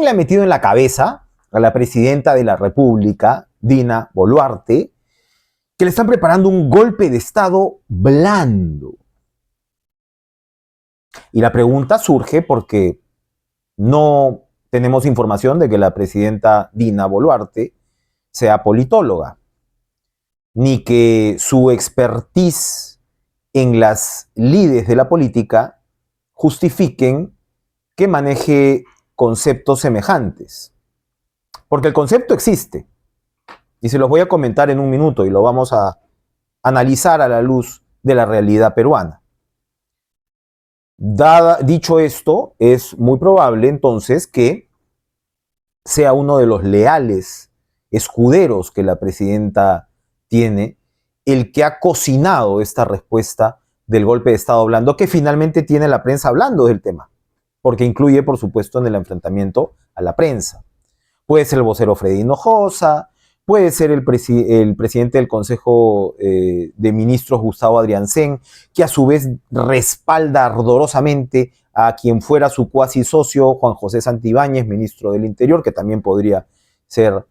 le ha metido en la cabeza a la presidenta de la República, Dina Boluarte, que le están preparando un golpe de Estado blando? Y la pregunta surge porque no tenemos información de que la presidenta Dina Boluarte sea politóloga, ni que su expertise en las lides de la política justifiquen que maneje conceptos semejantes. Porque el concepto existe, y se los voy a comentar en un minuto y lo vamos a analizar a la luz de la realidad peruana. Dicho esto, es muy probable entonces que sea uno de los leales escuderos que la presidenta tiene el que ha cocinado esta respuesta del golpe de Estado blando, que finalmente tiene la prensa hablando del tema, porque incluye, por supuesto, en el enfrentamiento a la prensa. Puede ser el vocero Freddy Hinojosa, puede ser el presidente del Consejo de Ministros, Gustavo Adriancén, que a su vez respalda ardorosamente a quien fuera su cuasi socio, Juan José Santibáñez, ministro del Interior, que también podría ser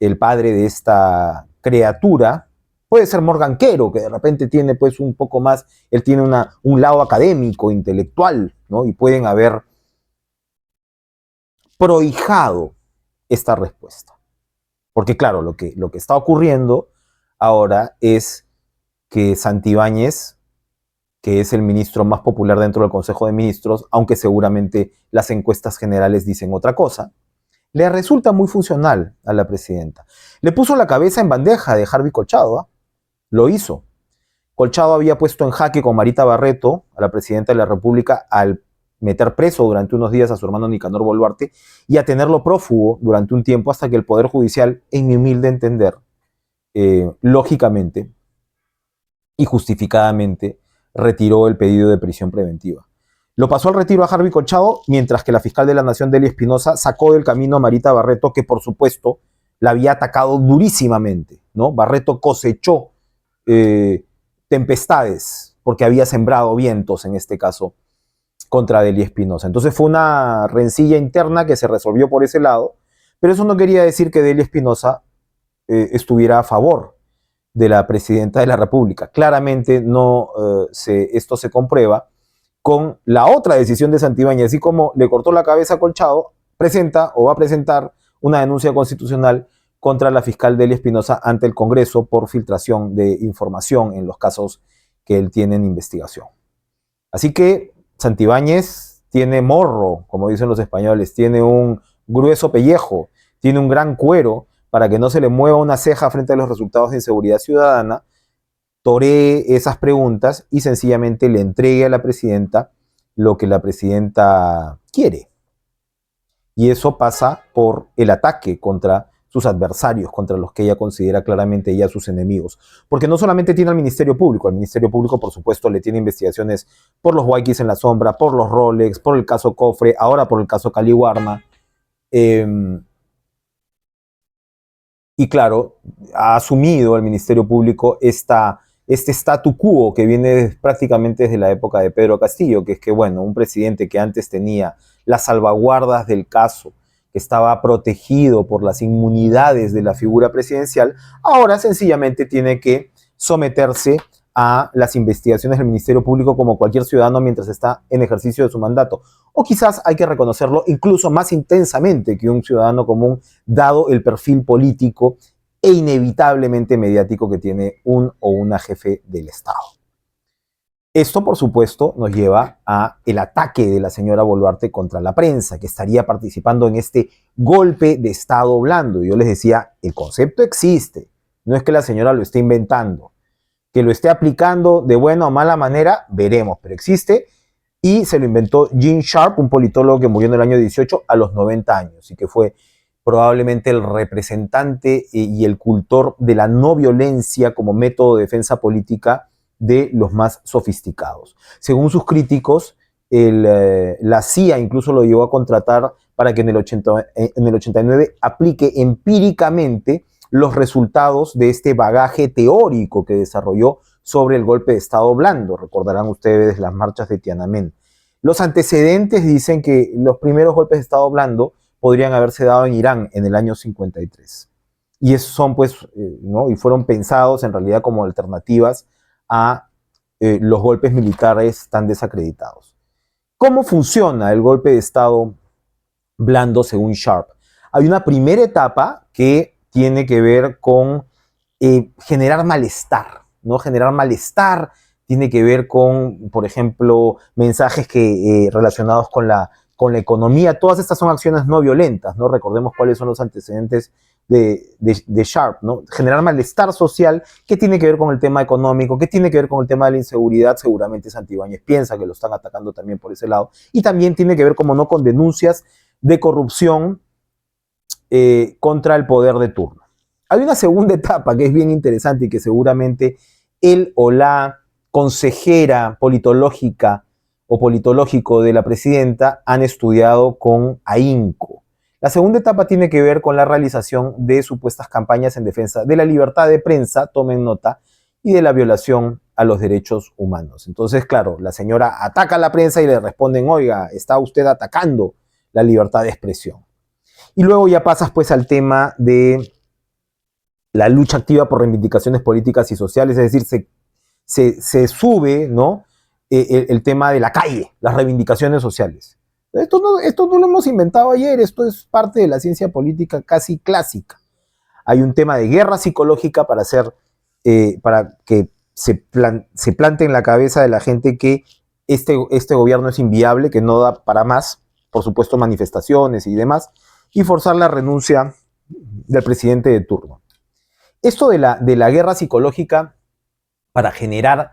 el padre de esta criatura. Puede ser Morgan Quero, que de repente tiene pues un poco más, él tiene un lado académico, intelectual, ¿no? Y pueden haber prohijado esta respuesta. Porque claro, lo que está ocurriendo ahora es que Santibáñez, que es el ministro más popular dentro del Consejo de Ministros, aunque seguramente las encuestas generales dicen otra cosa, le resulta muy funcional a la presidenta. Le puso la cabeza en bandeja de Harvey Colchado, ¿eh? Lo hizo. Colchado había puesto en jaque con Marita Barreto, a la presidenta de la República, al meter preso durante unos días a su hermano Nicanor Boluarte y a tenerlo prófugo durante un tiempo hasta que el Poder Judicial, en mi humilde entender, lógicamente y justificadamente, retiró el pedido de prisión preventiva. Lo pasó al retiro a Harvey Colchado, mientras que la fiscal de la Nación, Delia Espinosa, sacó del camino a Marita Barreto, que por supuesto la había atacado durísimamente, ¿no? Barreto cosechó tempestades porque había sembrado vientos, en este caso, contra Delia Espinosa. Entonces fue una rencilla interna que se resolvió por ese lado, pero eso no quería decir que Delia Espinosa estuviera a favor de la presidenta de la República. Claramente no, esto se comprueba con la otra decisión de Santibáñez. Así como le cortó la cabeza a Colchado, presenta o va a presentar una denuncia constitucional contra la fiscal Delia Espinosa ante el Congreso por filtración de información en los casos que él tiene en investigación. Así que Santibáñez tiene morro, como dicen los españoles, tiene un grueso pellejo, tiene un gran cuero para que no se le mueva una ceja frente a los resultados de inseguridad ciudadana, toree esas preguntas y sencillamente le entregue a la presidenta lo que la presidenta quiere. Y eso pasa por el ataque contra sus adversarios, contra los que ella considera claramente ya sus enemigos. Porque no solamente tiene al Ministerio Público, por supuesto, le tiene investigaciones por los Waikis en la sombra, por los Rolex, por el caso Cofre, ahora por el caso Caliwarma. Y claro, ha asumido el Ministerio Público este statu quo que viene prácticamente desde la época de Pedro Castillo, que es que, bueno, un presidente que antes tenía las salvaguardas del caso, que estaba protegido por las inmunidades de la figura presidencial, ahora sencillamente tiene que someterse a las investigaciones del Ministerio Público como cualquier ciudadano mientras está en ejercicio de su mandato. O quizás hay que reconocerlo incluso más intensamente que un ciudadano común, dado el perfil político e inevitablemente mediático que tiene un o una jefe del Estado. Esto, por supuesto, nos lleva a el ataque de la señora Boluarte contra la prensa, que estaría participando en este golpe de Estado blando. Yo les decía, el concepto existe, no es que la señora lo esté inventando. Que lo esté aplicando de buena o mala manera, veremos, pero existe, y se lo inventó Gene Sharp, un politólogo que murió en el año 18 a los 90 años, y que fue probablemente el representante y el cultor de la no violencia como método de defensa política de los más sofisticados. Según sus críticos, la CIA incluso lo llevó a contratar para que en el 89 aplique empíricamente los resultados de este bagaje teórico que desarrolló sobre el golpe de Estado blando. Recordarán ustedes las marchas de Tiananmen. Los antecedentes dicen que los primeros golpes de Estado blando podrían haberse dado en Irán en el año 53. Y son, pues, ¿no? Y fueron pensados en realidad como alternativas a los golpes militares tan desacreditados. ¿Cómo funciona el golpe de Estado blando según Sharp? Hay una primera etapa que tiene que ver con generar malestar, ¿no? Generar malestar tiene que ver con, por ejemplo, mensajes relacionados con la economía. Todas estas son acciones no violentas, ¿no? Recordemos cuáles son los antecedentes de Sharp, ¿no? Generar malestar social, ¿qué tiene que ver con el tema económico? ¿Qué tiene que ver con el tema de la inseguridad? Seguramente Santibáñez piensa que lo están atacando también por ese lado. Y también tiene que ver, como no, con denuncias de corrupción contra el poder de turno. Hay una segunda etapa que es bien interesante y que seguramente él o la consejera politológica o politológico de la presidenta han estudiado con ahínco. La segunda etapa tiene que ver con la realización de supuestas campañas en defensa de la libertad de prensa, tomen nota, y de la violación a los derechos humanos. Entonces, claro, la señora ataca a la prensa y le responden, oiga, está usted atacando la libertad de expresión. Y luego ya pasas pues al tema de la lucha activa por reivindicaciones políticas y sociales, es decir, se sube, ¿no? El tema de la calle, las reivindicaciones sociales. Esto no lo hemos inventado ayer, esto es parte de la ciencia política casi clásica. Hay un tema de guerra psicológica para que se plante en la cabeza de la gente que este gobierno es inviable, que no da para más, por supuesto manifestaciones y demás, y forzar la renuncia del presidente de turno. Esto de la guerra psicológica para generar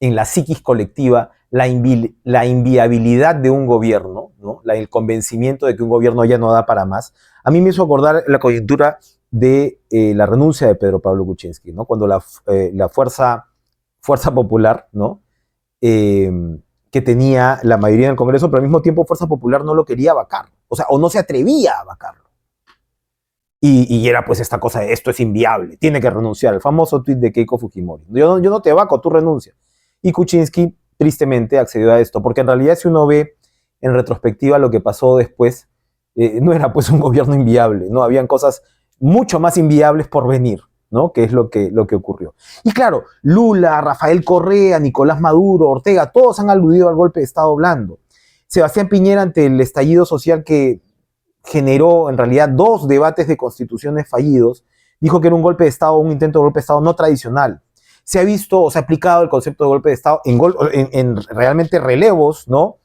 en la psiquis colectiva la inviabilidad de un gobierno, ¿no? El convencimiento de que un gobierno ya no da para más, a mí me hizo acordar la coyuntura de la renuncia de Pedro Pablo Kuczynski, ¿no? Cuando la fuerza popular, ¿no? Que tenía la mayoría en el Congreso, pero al mismo tiempo Fuerza Popular no lo quería vacar, o no se atrevía a vacarlo. Y era pues esta cosa de esto es inviable, tiene que renunciar, el famoso tuit de Keiko Fujimori. Yo no te vaco, tú renuncias. Y Kuczynski tristemente accedió a esto, porque en realidad si uno ve en retrospectiva lo que pasó después, no era pues un gobierno inviable, ¿no? Habían cosas mucho más inviables por venir, ¿no? Que es lo que ocurrió. Y claro, Lula, Rafael Correa, Nicolás Maduro, Ortega, todos han aludido al golpe de Estado blando. Sebastián Piñera, ante el estallido social que generó en realidad 2 debates de constituciones fallidos, dijo que era un golpe de Estado, un intento de golpe de Estado no tradicional. Se ha visto o se ha aplicado el concepto de golpe de Estado en realmente relevos, ¿no?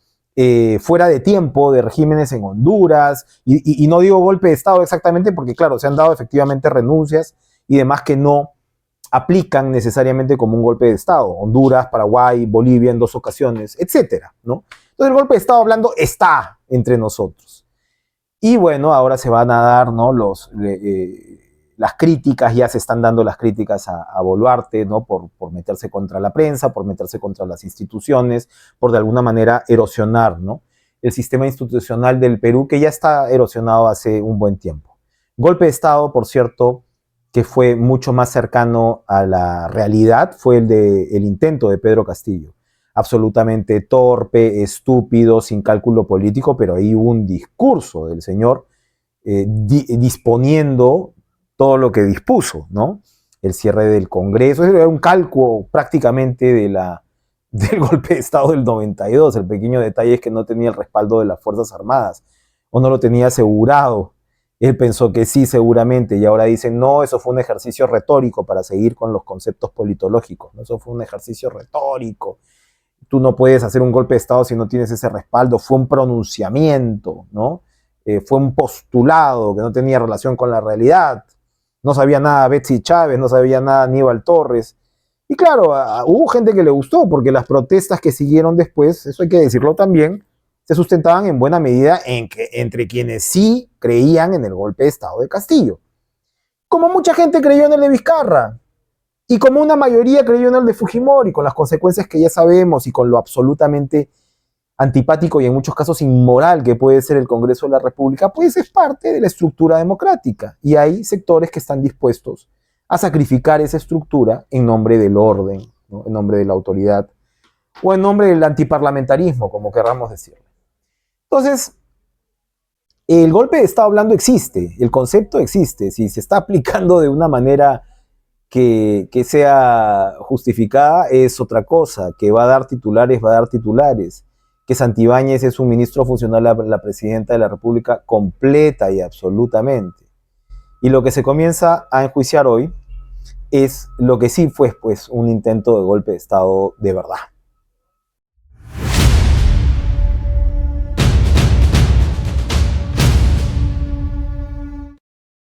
Fuera de tiempo, de regímenes en Honduras, y no digo golpe de Estado exactamente porque, claro, se han dado efectivamente renuncias y demás que no aplican necesariamente como un golpe de Estado. Honduras, Paraguay, Bolivia en 2 ocasiones, etcétera, ¿no? Entonces el golpe de Estado hablando está entre nosotros. Y bueno, ahora se van a dar, ¿no? Las críticas, ya se están dando las críticas a Boluarte, ¿no? Por meterse contra la prensa, por meterse contra las instituciones, por de alguna manera erosionar, ¿no? El sistema institucional del Perú, que ya está erosionado hace un buen tiempo. Golpe de Estado, por cierto, que fue mucho más cercano a la realidad, fue el intento de Pedro Castillo. Absolutamente torpe, estúpido, sin cálculo político, pero ahí hubo un discurso del señor disponiendo todo lo que dispuso, ¿no? El cierre del Congreso, era un cálculo prácticamente del golpe de Estado del 92. El pequeño detalle es que no tenía el respaldo de las Fuerzas Armadas, o no lo tenía asegurado. Él pensó que sí, seguramente, y ahora dicen, no, eso fue un ejercicio retórico para seguir con los conceptos politológicos, ¿no? Eso fue un ejercicio retórico. Tú no puedes hacer un golpe de Estado si no tienes ese respaldo. Fue un pronunciamiento, ¿no? Fue un postulado que no tenía relación con la realidad. No sabía nada Betsy Chávez, no sabía nada Aníbal Torres. Y claro, hubo gente que le gustó, porque las protestas que siguieron después, eso hay que decirlo también, se sustentaban en buena medida entre quienes sí creían en el golpe de Estado de Castillo. Como mucha gente creyó en el de Vizcarra. Y como una mayoría creyó en el de Fujimori, con las consecuencias que ya sabemos y con lo absolutamente antipático y en muchos casos inmoral que puede ser el Congreso de la República, pues es parte de la estructura democrática. Y hay sectores que están dispuestos a sacrificar esa estructura en nombre del orden, ¿no? En nombre de la autoridad o en nombre del antiparlamentarismo, como querramos decirlo. Entonces, El golpe de Estado blando existe, el concepto existe, si se está aplicando de una manera que sea justificada es otra cosa, que va a dar titulares, va a dar titulares, que Santibáñez es un ministro funcional a la presidenta de la República completa y absolutamente. Y lo que se comienza a enjuiciar hoy es lo que sí fue pues un intento de golpe de Estado de verdad.